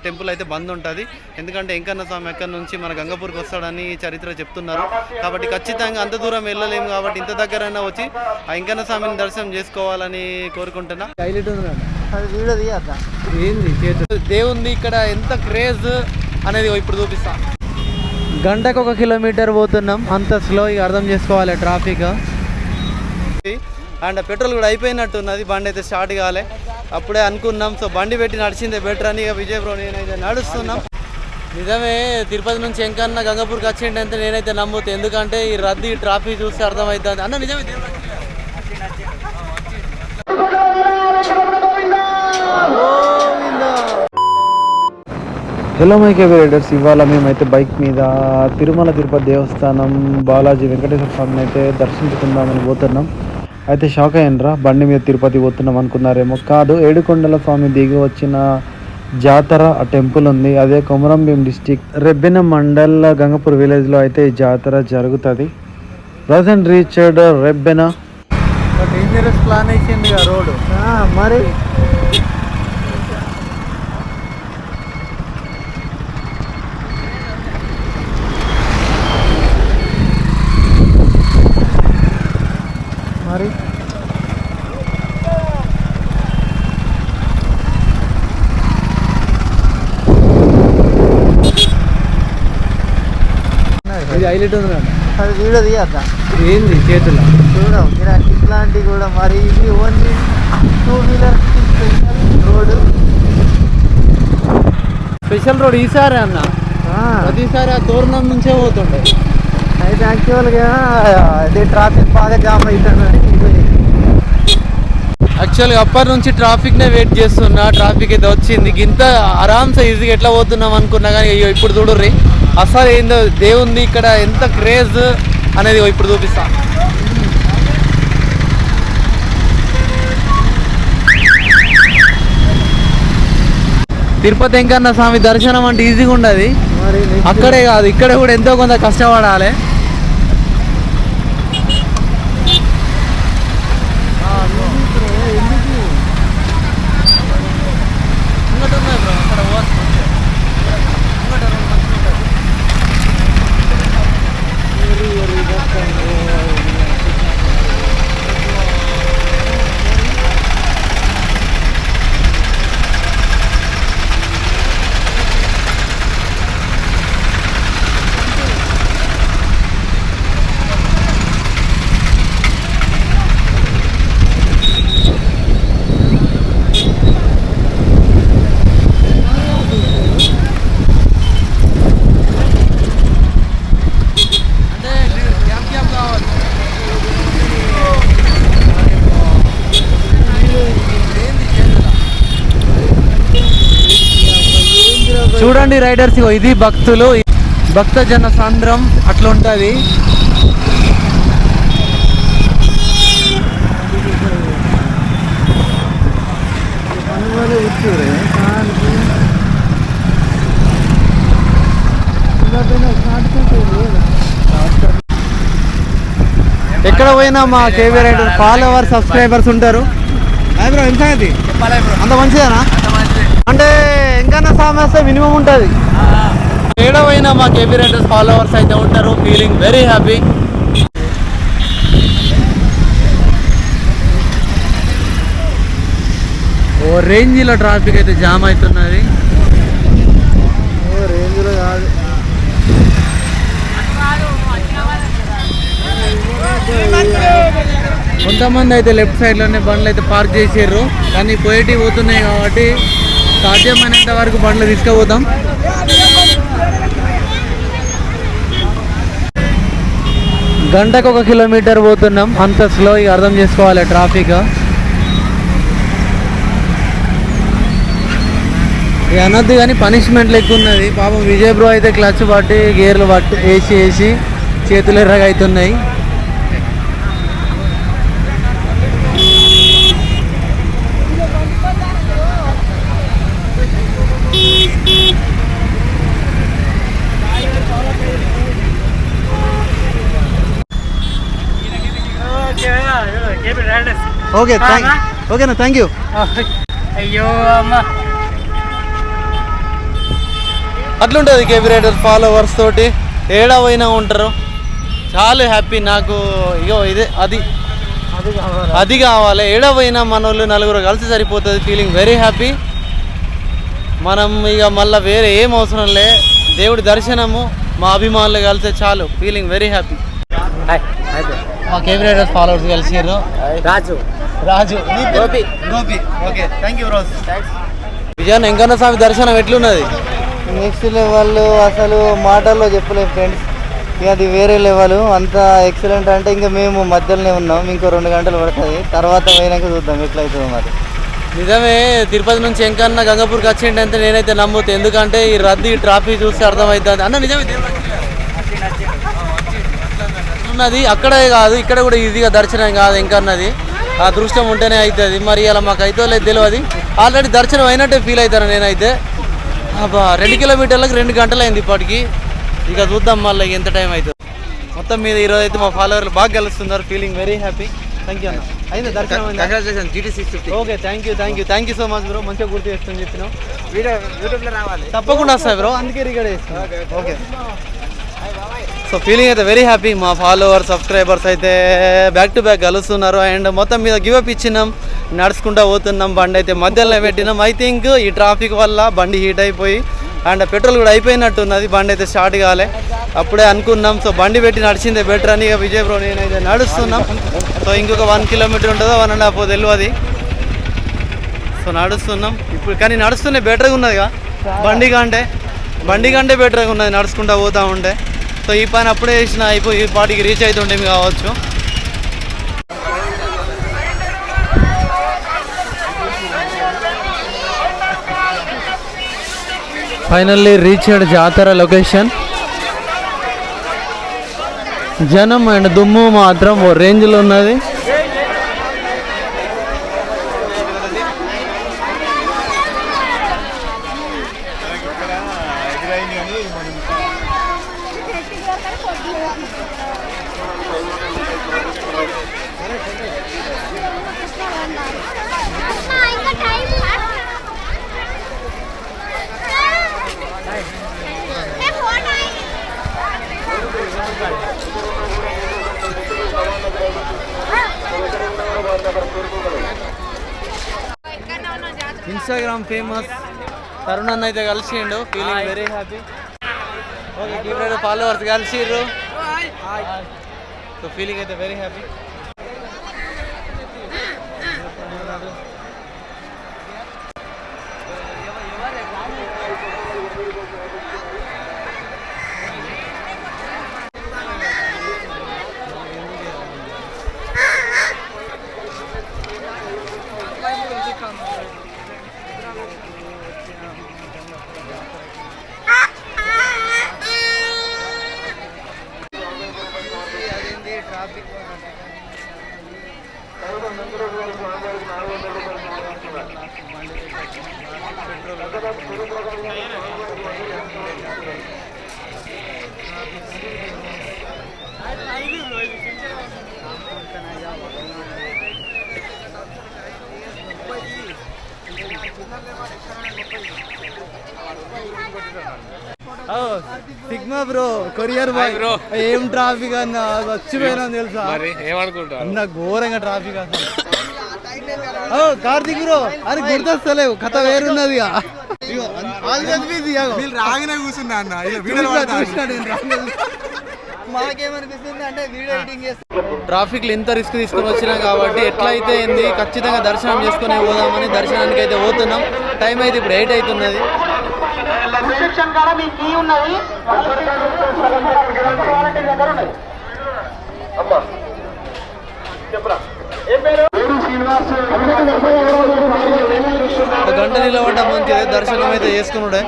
Temple అయితే బంద్ ఉంటుంది. ఎందుకంటే వెంకన్న స్వామి ఎక్కడి నుంచి మన గంగపూర్కి వస్తాడని చరిత్ర చెప్తున్నారు. కాబట్టి ఖచ్చితంగా అంత దూరం వెళ్ళలేము కాబట్టి ఇంత దగ్గరైనా వచ్చి ఆ వెంకన్న స్వామిని దర్శనం చేసుకోవాలని కోరుకుంటున్నా. దేవుంది ఇక్కడ ఎంత క్రేజ్ అనేది ఇప్పుడు చూపిస్తా. గంటకు 1 కిలోమీటర్ పోతున్నాం, అంత స్లో. ఇక అర్థం చేసుకోవాలి ట్రాఫిక్. అండ్ పెట్రోల్ కూడా అయిపోయినట్టున్నది, బండి అయితే స్టార్ట్ కాలే. అప్పుడే అనుకున్నాం సో బండి పెట్టి నడిచిందే బెటర్ అని. ఇక విజయ్ బ్రో నేనైతే నడుస్తున్నాం. నిజమే, తిరుపతి నుంచి వెంకన్న గంగపూర్కి వచ్చిండంటే నేనైతే నమ్ముతా. ఎందుకంటే ఈ రద్దీ ట్రాఫిక్ చూస్తే అర్థమవుతుంది అన్న. నిజమే. హలో మై కేబీ రైడర్స్, ఇవాళ మేమైతే బైక్ మీద తిరుమల తిరుపతి దేవస్థానం బాలాజీ వెంకటేశ్వర స్వామిని అయితే దర్శించుకుందామని పోతున్నాం. అయితే షాక్ అయ్యానరా, బండి మీద తిరుపతి పోతున్నాం అనుకున్నారేమో. కాదు, ఏడుకొండల స్వామి దిగి వచ్చిన జాతర ఆ టెంపుల్ ఉంది. అదే కొమరంభీం డిస్టిక్ రెబ్బెన మండల్ గంగపూర్ విలేజ్లో అయితే ఈ జాతర జరుగుతుంది. Present reached Rebbena. Dangerous plan వేసింది రోడ్ మరి. మరి ఇది హైలైట్ ఉంది. అది వీడియో తీయద్దా? ఏంది చేతుల చూడవు ఇట్లాంటివి కూడా. మరి ఇది only 2 wheeler road, special road. ఈసారి అన్న ప్రతిసారి ఆ తోరణం నుంచే పోతుండే. అయితే యాక్చువల్గా అది ట్రాఫిక్ బాగా జామ్ అవుతుంది. యాక్చువల్గా అప్పటి నుంచి ట్రాఫిక్నే వెయిట్ చేస్తున్నా. ట్రాఫిక్ అయితే వచ్చింది. ఇంత ఆరామ్సే ఈజీగా ఎట్లా పోతున్నాం అనుకున్నా కానీ ఇప్పుడు చూడుర్రి అసలు ఏందో దేవుంది ఇక్కడ ఎంత క్రేజ్ అనేది ఇప్పుడు చూపిస్తా. తిరుపతి వెంకన్న స్వామి దర్శనం అంటే ఈజీగా ఉండదు. అక్కడే కాదు, ఇక్కడ కూడా ఎంతో కొంత కష్టపడాలి. చూడండి రైడర్స్, ఇది భక్తులు, భక్త జన సాంద్రం అట్లా ఉంటుంది. ఎక్కడ పోయినా మా కేవీ రైడర్ ఫాలోవర్స్ సబ్స్క్రైబర్స్ ఉంటారు. బ్రో ఎంత సంగతి? అంత మంచిదేనా? అంటే వెంకన్న స్వామి వస్తే మినిమం ఉంటుంది. ఏడవైనా మా కేబీ రైడర్స్ ఫాలోవర్స్ అయితే ఉంటారు. Feeling very happy. ఓ రేంజ్లో ట్రాఫిక్ అయితే జామ్ అవుతున్నది. ఓ రేంజ్లో కాదు, కొంతమంది అయితే లెఫ్ట్ సైడ్లోనే బండ్లు అయితే పార్క్ చేసారు. కానీ పోయేటివి పోతున్నాయి కాబట్టి సాధ్యమైనంత వరకు బండ్లు తీసుకుపోతాం. గంటకు 1 కిలోమీటర్ పోతున్నాం, అంత స్లో. ఇక అర్థం చేసుకోవాలి ట్రాఫిక్. ఇక అనొద్దు కానీ పనిష్మెంట్లు ఎక్కువ ఉన్నది. పాపం విజయ్ బ్రో అయితే క్లచ్ పట్టి గేర్లు పట్టి వేసి చేతులు ఎర్రగా అవుతున్నాయి. ఓకే ఓకేనా, థ్యాంక్ యూ. అయ్యో అమ్మ, అట్లుంటుంది కేబీ రైడర్స్ ఫాలోవర్స్ తోటి ఏడవైనా ఉంటారు. చాలా హ్యాపీ నాకు. ఇగో ఇదే అది కావాలి. ఏడవైనా మన వాళ్ళు నలుగురు కలిసి సరిపోతుంది. Feeling very happy. మనం ఇక మళ్ళీ వేరే ఏం అవసరం లే, దేవుడి దర్శనము మా అభిమానులు కలిస్తే చాలు. Feeling very happy. మా కేబీ రైడర్స్ ఫాలోవర్స్ కలిసిర్రు. Raju Gopi. Okay, thank you bros. Vijayan Venkanna Swamy దర్శనం ఎట్లున్నది? నెక్స్ట్ లెవెల్, అసలు మాటల్లో చెప్పలేము ఫ్రెండ్స్. ఇక అది వేరే లెవెల్, అంత ఎక్సలెంట్. అంటే ఇంకా మేము మధ్యలోనే ఉన్నాం, ఇంకో 2 గంటలు పడుతుంది. తర్వాత పోయినాక చూద్దాం ఎట్లయితుందో మరి. నిజమే, తిరుపతి నుంచి వెంకన్న గంగాపూర్కి వచ్చిండంటే నేనైతే నమ్ముతా. ఎందుకంటే ఈ రద్దీ ట్రాఫిక్ చూస్తే అర్థమవుతుంది అన్న. నిజమే, ఉన్నది అక్కడే కాదు, ఇక్కడ కూడా ఈజీగా దర్శనం కాదు. వెంకన్నది ఆ దృష్టం ఉంటేనే అవుతుంది. మరి ఇలా మాకు అయితే లేదు తెలియదు. ఆల్రెడీ దర్శనం అయినట్టే ఫీల్ అవుతాను నేనైతే. 2 కిలోమీటర్లకు 2 గంటలు అయింది ఇప్పటికి. ఇక చూద్దాం మళ్ళీ ఎంత టైం అవుతుంది. మొత్తం మీద ఈరోజు అయితే మా ఫాలోవర్లు బాగా గెలుస్తున్నారు. Feeling very happy. Thank you అన్న. అయింది దర్శనం. Okay, thank you so much bro. మంచిగా గుర్తు చేస్తాను చెప్పినావు. యూట్యూబ్లో రావాలి, తప్పకుండా వస్తాయి బ్రో, అందుకే రికార్డ్ చేస్తాను. ఓకే, సో ఫీలింగ్ అయితే వెరీ హ్యాపీ. మా ఫాలోవర్స్ సబ్స్క్రైబర్స్ అయితే బ్యాక్ టు బ్యాక్ కలుస్తున్నారు. అండ్ మొత్తం మీద గివప్ ఇచ్చినాం, నడుచుకుంటూ పోతున్నాం. బండి అయితే మధ్యలో పెట్టినాం. ఐ థింక్ ఈ ట్రాఫిక్ వల్ల బండి హీట్ అయిపోయి అండ్ పెట్రోల్ కూడా అయిపోయినట్టున్నది. బండి అయితే స్టార్ట్ కాలే, అప్పుడే అనుకున్నాం. సో బండి పెట్టి నడిచిందే బెటర్ అని ఇక విజయ్ బ్రో నేనైతే నడుస్తున్నాం. సో ఇంకొక 1 కిలోమీటర్ ఉంటుందో 1.5 తెలియదు. సో నడుస్తున్నాం ఇప్పుడు, కానీ నడుస్తూనే బెటర్గా ఉన్నదిగా బండి కంటే బెటర్గా ఉన్నది నడుచుకుంటూ పోతూ ఉంటే. సో ఈ పని అప్పుడే చేసిన అయిపోయి ఈ పాటికి రీచ్ అవుతుంటే కావచ్చు. ఫైనల్లీ రీచ్డ్ జాతర లొకేషన్. జనం అండ్ దుమ్ము మాత్రం ఓ రేంజ్లో ఉన్నది. ఇన్స్టాగ్రామ్ ఫేమస్ తరుణ్ అన్న అయితే కలిసిండు. Feeling very happy. Okay, give followers కలిసిర్రు. సో ఫీలింగ్ అయితే very happy. Sigma bro, courier boy bro. ఏం ట్రాఫిక్ అన్న, వచ్చిపోయినా తెలుసా? ఏమనుకుంటా అన్న, ఘోరంగా ట్రాఫిక్ అసలు. కార్తిక్ బ్రో, అది గుర్తొస్తలేవు, కథ వేరున్నది. రాగానే కూర్చున్నా అన్న, మాకేమనిపిస్తుంది అంటే వీడియో ఎడిటింగ్ చేస్తాం. ట్రాఫిక్లో ఇంత రిస్క్ తీసుకొని వచ్చినాం కాబట్టి ఎట్లయితే ఏంది ఖచ్చితంగా దర్శనం చేసుకునే పోదామని దర్శనానికి అయితే పోతున్నాం. టైం అయితే ఇప్పుడు 8 అవుతున్నది. గంట నిలబడ్డ మంచిదే, దర్శనం అయితే చేసుకున్నాడే.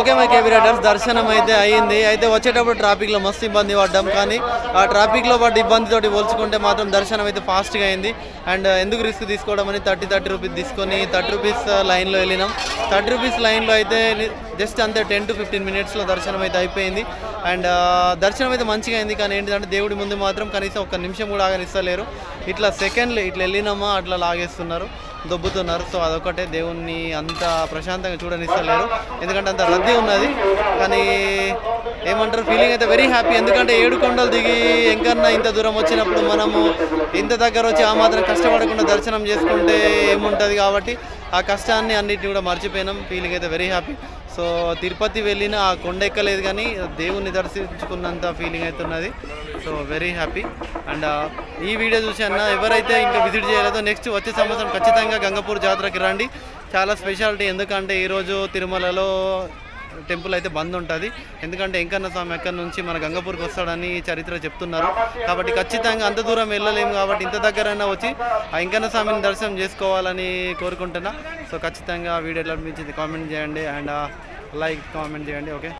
ఓకే మై కేబీ రైడర్స్, దర్శనం అయితే అయ్యింది. అయితే వచ్చేటప్పుడు ట్రాఫిక్లో మస్తు ఇబ్బంది పడ్డాం, కానీ ఆ ట్రాఫిక్లో పడ్డ ఇబ్బందితోటి పోల్చుకుంటే మాత్రం దర్శనం అయితే ఫాస్ట్గా అయింది. అండ్ ఎందుకు రిస్క్ తీసుకోవడం అని 30 రూపీస్ తీసుకొని 30 రూపీస్ లైన్లో వెళ్ళినాం. 30 రూపీస్ లైన్లో అయితే జస్ట్ అంతే 10 to 15 మినిట్స్లో దర్శనం అయితే అయిపోయింది. అండ్ దర్శనం అయితే మంచిగా అయింది, కానీ ఏంటంటే దేవుడి ముందు మాత్రం కనీసం ఒక్క నిమిషం కూడా ఆగనిస్తలేరు. ఇట్లా సెకండ్లు ఇట్లా వెళ్ళినామా అట్లా లాగేస్తున్నారు, దొబ్బుతున్నారు. సో అదొకటే, దేవుణ్ణి అంత ప్రశాంతంగా చూడనిస్తలేరు, ఎందుకంటే అంత రద్దీ ఉన్నది. కానీ ఏమంటారు, ఫీలింగ్ అయితే వెరీ హ్యాపీ. ఎందుకంటే 7 కొండలు దిగి ఎంకన్నా ఇంత దూరం వచ్చినప్పుడు మనము ఇంత దగ్గర వచ్చి ఆ మాత్రం కష్టపడకుండా దర్శనం చేసుకుంటే ఏముంటుంది, కాబట్టి ఆ కష్టాన్ని అన్నిటిని కూడా మర్చిపోయినాం. ఫీలింగ్ అయితే వెరీ హ్యాపీ. సో తిరుపతి వెళ్ళిన ఆ కొండ ఎక్కలేదు, కానీ దేవుణ్ణి దర్శించుకున్నంత ఫీలింగ్ అయితే ఉన్నది. So very happy. అండ్ ఈ వీడియో చూసి అన్న ఎవరైతే ఇంకా విజిట్ చేయలేదో నెక్స్ట్ వచ్చే సంవత్సరం ఖచ్చితంగా గంగపూర్ జాతరకి రండి. చాలా స్పెషాలిటీ, ఎందుకంటే ఈరోజు తిరుమలలో టెంపుల్ అయితే బంద్ ఉంటుంది, ఎందుకంటే వెంకన్న స్వామి ఎక్కడి నుంచి మన గంగపూర్కి వస్తాడని చరిత్ర చెప్తున్నారు. కాబట్టి ఖచ్చితంగా అంత దూరం వెళ్ళలేము, కాబట్టి ఇంత దగ్గరైనా వచ్చి ఆ వెంకన్న స్వామిని దర్శనం చేసుకోవాలని కోరుకుంటున్నా. సో ఖచ్చితంగా వీడియో ఎట్లా అనిపించింది కామెంట్ చేయండి, అండ్ లైక్ కామెంట్ చేయండి. ఓకే.